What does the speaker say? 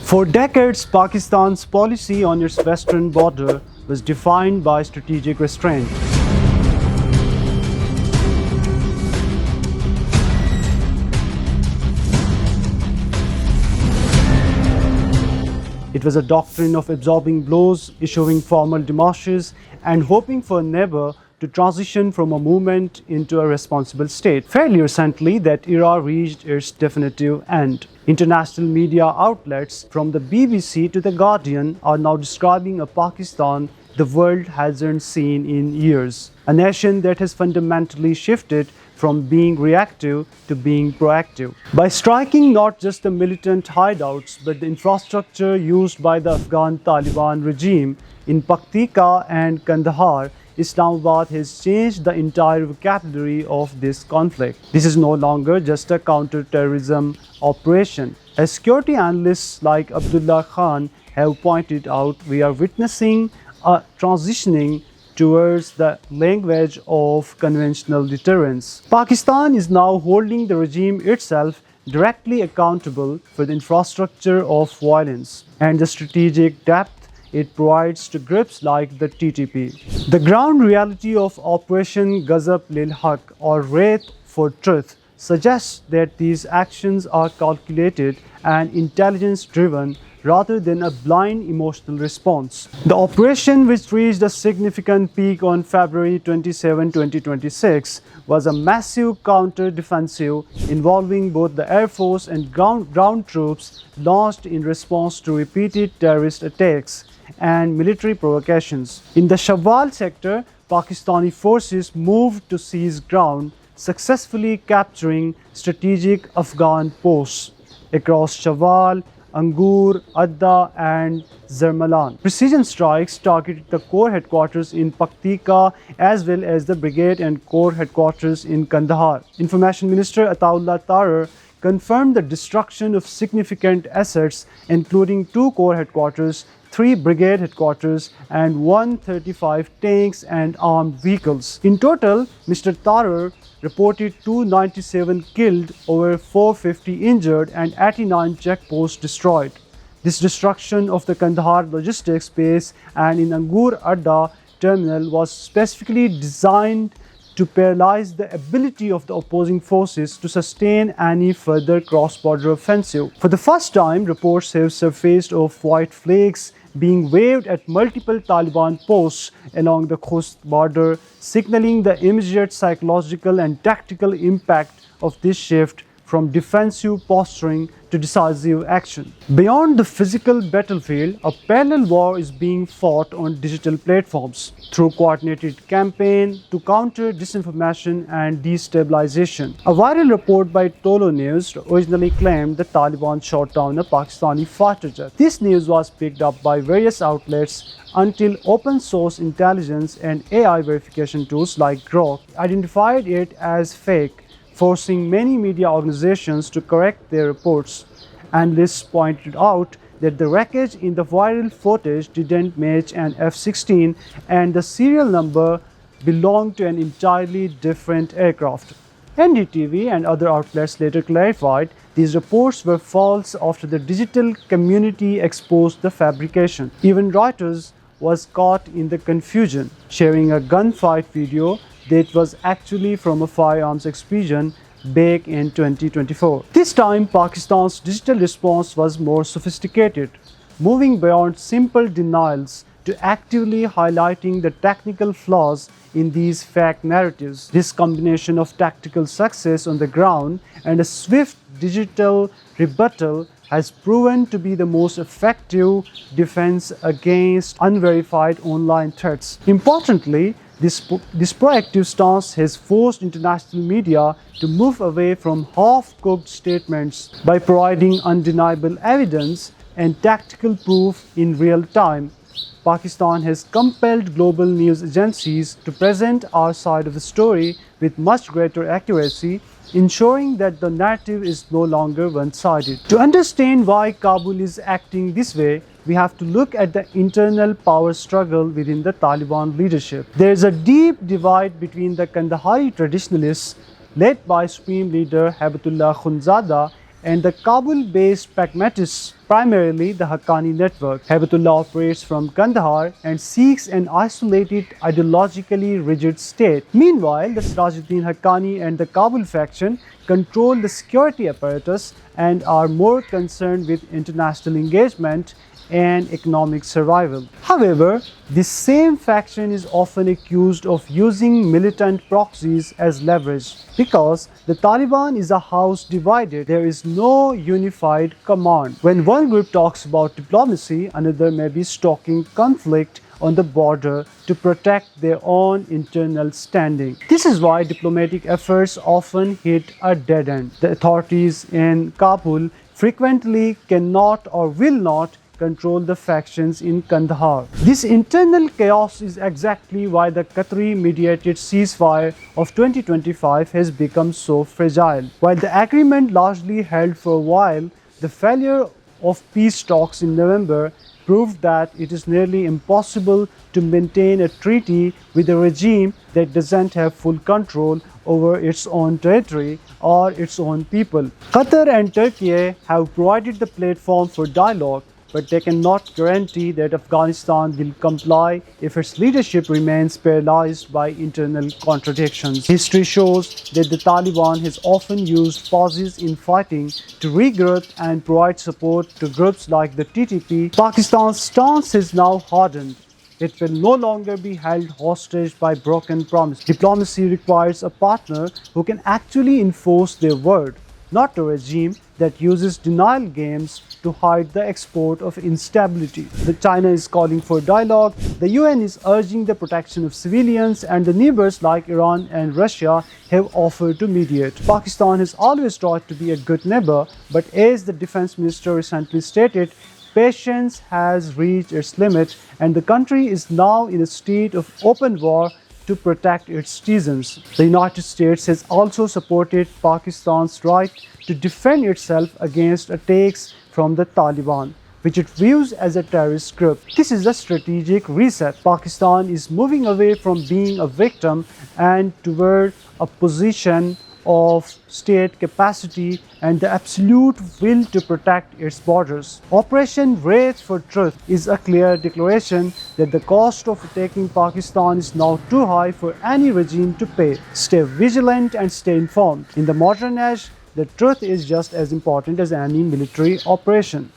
For decades, Pakistan's policy on its western border was defined by strategic restraint. It was a doctrine of absorbing blows, issuing formal demarches, and hoping for a neighbor to transition from a movement into a responsible state. Fairly recently, that era reached its definitive end. International media outlets, from the BBC to The Guardian, are now describing a Pakistan the world hasn't seen in years. A nation that has fundamentally shifted from being reactive to being proactive. By striking not just the militant hideouts but the infrastructure used by the Afghan Taliban regime in Paktika and Kandahar, Islamabad has changed the entire vocabulary of this conflict. This is no longer just a counter-terrorism operation. As security analysts like Abdullah Khan have pointed out, we are witnessing a transitioning towards the language of conventional deterrence. Pakistan is now holding the regime itself directly accountable for the infrastructure of violence and the strategic depth it provides to groups like the TTP. The ground reality of Operation Ghazab Lil Haq, or Wrath for Truth, suggests that these actions are calculated and intelligence-driven rather than a blind emotional response. The operation, which reached a significant peak on February 27, 2026, was a massive counter-defensive involving both the Air Force and ground troops launched in response to repeated terrorist attacks and military provocations. In the Shawwal sector, Pakistani forces moved to seize ground, successfully capturing strategic Afghan posts across Shawwal, Angur, Adda and Zarmalan. Precision strikes targeted the Corps headquarters in Paktika as well as the brigade and Corps headquarters in Kandahar. Information Minister Ataullah Tarar confirmed the destruction of significant assets including 2 Corps headquarters, 3 brigade headquarters and 135 tanks and armed vehicles. In total, Mr. Tarar reported 297 killed, over 450 injured and 89 checkposts destroyed. This destruction of the Kandahar logistics base and in Angur Adda terminal was specifically designed to paralyze the ability of the opposing forces to sustain any further cross-border offensive. For the first time, reports have surfaced of white flags being waved at multiple Taliban posts along the Khost border, signaling the immediate psychological and tactical impact of this shift from defensive posturing to decisive action. Beyond the physical battlefield, a parallel war is being fought on digital platforms through coordinated campaign to counter disinformation and destabilization. A viral report by Tolo News originally claimed the Taliban shot down a Pakistani fighter jet. This news was picked up by various outlets until open source intelligence and AI verification tools like Grok identified it as fake, forcing many media organizations to correct their reports. Analysts pointed out that the wreckage in the viral footage didn't match an F-16 and the serial number belonged to an entirely different aircraft. NDTV and other outlets later clarified these reports were false after the digital community exposed the fabrication. Even Reuters was caught in the confusion, sharing a gunfight video that was actually from a firearms explosion back in 2024. This time, Pakistan's digital response was more sophisticated, moving beyond simple denials to actively highlighting the technical flaws in these fake narratives. This combination of tactical success on the ground and a swift digital rebuttal has proven to be the most effective defense against unverified online threats. Importantly, this proactive stance has forced international media to move away from half-cooked statements by providing undeniable evidence and tactical proof in real time. Pakistan has compelled global news agencies to present our side of the story with much greater accuracy, ensuring that the narrative is no longer one-sided. To understand why Kabul is acting this way, we have to look at the internal power struggle within the Taliban leadership. There is a deep divide between the Kandahari traditionalists, led by Supreme Leader Habibatullah Khundzada, and the Kabul-based pragmatists, primarily the Haqqani network. Hibatullah operates from Kandahar and seeks an isolated, ideologically rigid state. Meanwhile, the Sirajuddin Haqqani and the Kabul faction control the security apparatus and are more concerned with international engagement and economic survival. However, this same faction is often accused of using militant proxies as leverage. Because the Taliban is a house divided, there is no unified command. When one group talks about diplomacy, another may be stoking conflict on the border to protect their own internal standing. This is why diplomatic efforts often hit a dead end. The authorities in Kabul frequently cannot or will not control the factions in Kandahar. This internal chaos is exactly why the Qatari-mediated ceasefire of 2025 has become so fragile. While the agreement largely held for a while, the failure of peace talks in November proved that it is nearly impossible to maintain a treaty with a regime that doesn't have full control over its own territory or its own people. Qatar and Turkey have provided the platform for dialogue, but they cannot guarantee that Afghanistan will comply if its leadership remains paralyzed by internal contradictions. History shows that the Taliban has often used pauses in fighting to regroup and provide support to groups like the TTP. Pakistan's stance is now hardened. It will no longer be held hostage by broken promises. Diplomacy requires a partner who can actually enforce their word, not a regime that uses denial games to hide the export of instability. The China is calling for dialogue, the UN is urging the protection of civilians, and the neighbors like Iran and Russia have offered to mediate. Pakistan has always tried to be a good neighbor, but as the defense minister recently stated, patience has reached its limit and the country is now in a state of open war to protect its citizens. The United States has also supported Pakistan's right to defend itself against attacks from the Taliban, which it views as a terrorist group. This is a strategic reset. Pakistan is moving away from being a victim and toward a position of state capacity and the absolute will to protect its borders. Operation Wrath for Truth is a clear declaration that the cost of attacking Pakistan is now too high for any regime to pay. Stay vigilant and stay informed. In the modern age, the truth is just as important as any military operation.